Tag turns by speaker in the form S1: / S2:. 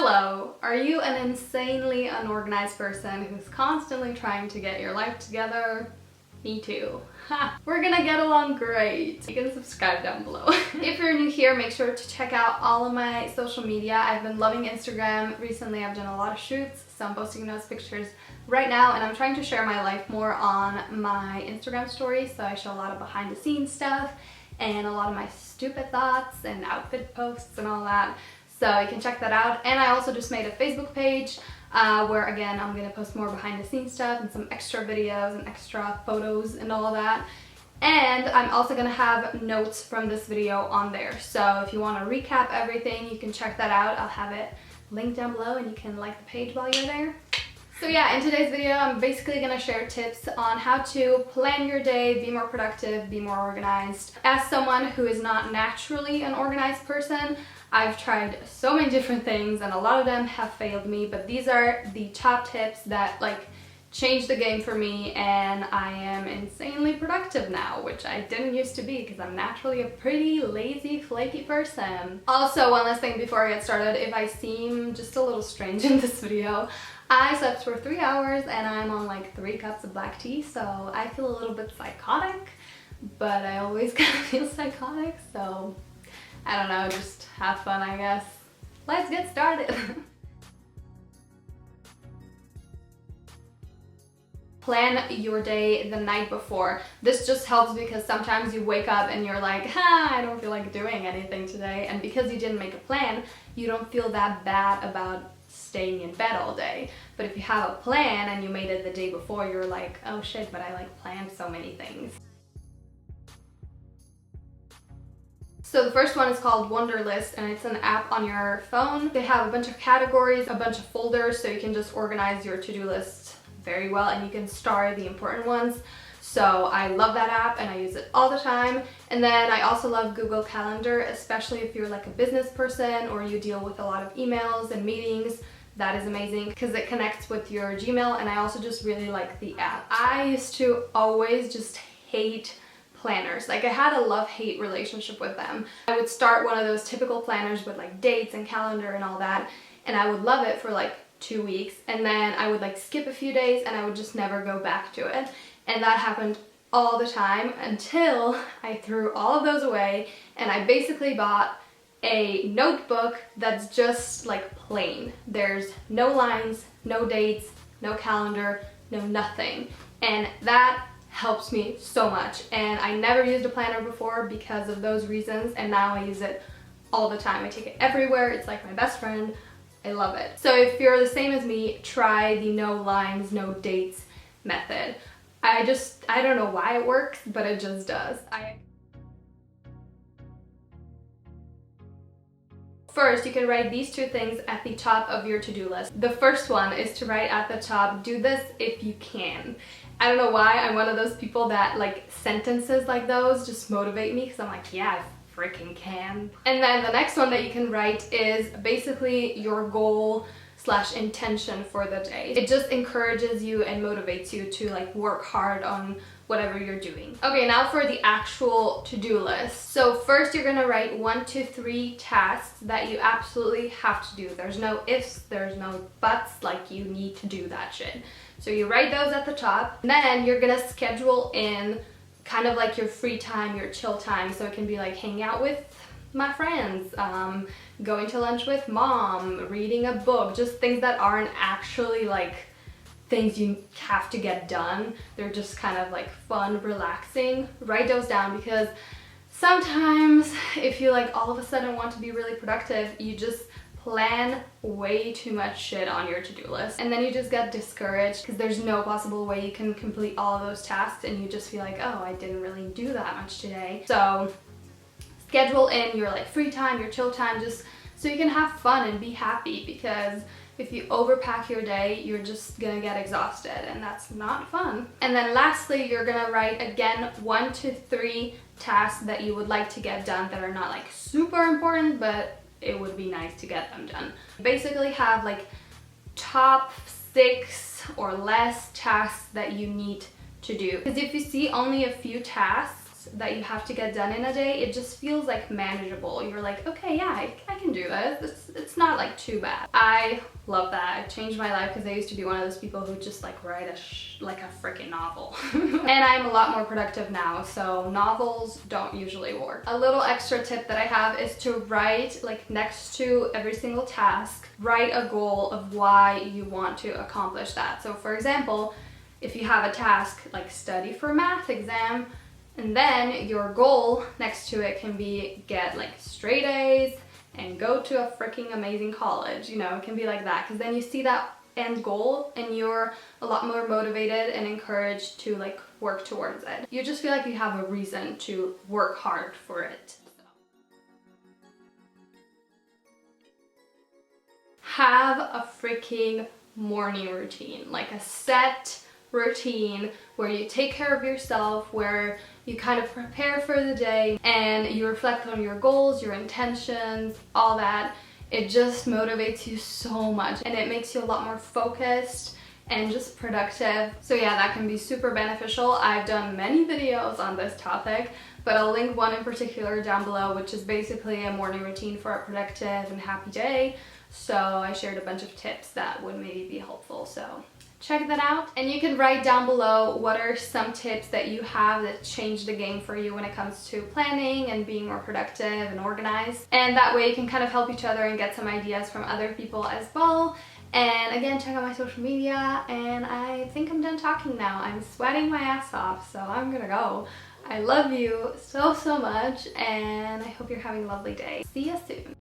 S1: Hello! Are you an insanely unorganized person who's constantly trying to get your life together? Me too. Ha! We're gonna get along great. You can subscribe down below. If you're new here, make sure to check out all of my social media. I've been loving Instagram. Recently I've done a lot of shoots, so I'm posting those pictures right now, and I'm trying to share my life more on my Instagram stories, so I show a lot of behind the scenes stuff and a lot of my stupid thoughts and outfit posts and all that. So you can check that out. And I also just made a Facebook page where, again, I'm going to post more behind the scenes stuff and some extra videos and extra photos and all that. And I'm also going to have notes from this video on there. So if you want to recap everything, you can check that out. I'll have it linked down below and you can like the page while you're there. So yeah, in today's video, I'm basically going to share tips on how to plan your day, be more productive, be more organized. As someone who is not naturally an organized person, I've tried so many different things and a lot of them have failed me, but these are the top tips that changed the game for me, and I am insanely productive now, which I didn't used to be because I'm naturally a pretty lazy, flaky person. Also, one last thing before I get started, if I seem just a little strange in this video, I slept for 3 hours and I'm on like 3 cups of black tea, so I feel a little bit psychotic, but I always kind of feel psychotic, so I don't know, just have fun, I guess. Let's get started. Plan your day the night before. This just helps because sometimes you wake up and you're like, I don't feel like doing anything today, and because you didn't make a plan, you don't feel that bad about staying in bed all day. But if you have a plan and you made it the day before, you're like, oh shit, but I planned so many things. So the first one is called Wunderlist, and it's an app on your phone. They have a bunch of categories, a bunch of folders, so you can just organize your to-do list very well, and you can star the important ones. So I love that app and I use it all the time. And then I also love Google Calendar, especially if you're like a business person or you deal with a lot of emails and meetings. That is amazing because it connects with your Gmail, and I also just really like the app. I used to always just hate planners. I had a love-hate relationship with them. I would start one of those typical planners with dates and calendar and all that, and I would love it for 2 weeks, and then I would skip a few days and I would just never go back to it. And that happened all the time until I threw all of those away and I basically bought a notebook that's just plain. There's no lines, no dates, no calendar, no nothing. And that helps me so much, and I never used a planner before because of those reasons, and now I use it all the time. I take it everywhere. It's like my best friend. I love it. So if you're the same as me, try the no lines, no dates method. I don't know why it works, but it just does. First, you can write these 2 things at the top of your to-do list. The first one is to write at the top, do this if you can. I don't know why, I'm one of those people that sentences like those just motivate me because I'm like, yeah, I freaking can. And then the next one that you can write is basically your goal / intention for the day. It just encourages you and motivates you to work hard on whatever you're doing. Okay, now for the actual to-do list. So first you're gonna write 1 to 3 tasks that you absolutely have to do. There's no ifs, there's no buts, you need to do that shit. So you write those at the top, and then you're gonna schedule in kind of your free time, your chill time. So it can be hanging out with my friends, going to lunch with mom, reading a book, just things that aren't actually things you have to get done. They're just kind of fun, relaxing. Write those down because sometimes if you all of a sudden want to be really productive, you just plan way too much shit on your to-do list, and then you just get discouraged because there's no possible way you can complete all of those tasks, and you just feel oh, I didn't really do that much today. So schedule in your free time, your chill time, just so you can have fun and be happy, because if you overpack your day, you're just gonna get exhausted, and that's not fun. And then lastly, you're gonna write again 1 to 3 tasks that you would like to get done that are not super important, but it would be nice to get them done. Basically have top 6 or less tasks that you need to do, because if you see only a few tasks, tasks that you have to get done in a day, it just feels like manageable. You're like, okay, yeah, I can do this. It's not like too bad. I love that. It changed my life because I used to be one of those people who just like write like a freaking novel. And I'm a lot more productive now, so novels don't usually work. A little extra tip that I have is to write, like next to every single task, write a goal of why you want to accomplish that. So for example, if you have a task like study for a math exam, and then your goal next to it can be get like straight A's and go to a freaking amazing college. You know, it can be like that, because then you see that end goal and you're a lot more motivated and encouraged to like work towards it. You just feel like you have a reason to work hard for it. Have a freaking morning routine, like a set routine where you take care of yourself, where you kind of prepare for the day and you reflect on your goals, your intentions, all that. It just motivates you so much and it makes you a lot more focused and just productive. So yeah, that can be super beneficial. I've done many videos on this topic, but I'll link one in particular down below, which is basically a morning routine for a productive and happy day. So I shared a bunch of tips that would maybe be helpful, so check that out. And you can write down below what are some tips that you have that changed the game for you when it comes to planning and being more productive and organized. And that way you can kind of help each other and get some ideas from other people as well. And again, check out my social media, and I think I'm done talking now. I'm sweating my ass off, so I'm gonna go. I love you so much, and I hope you're having a lovely day. See you soon.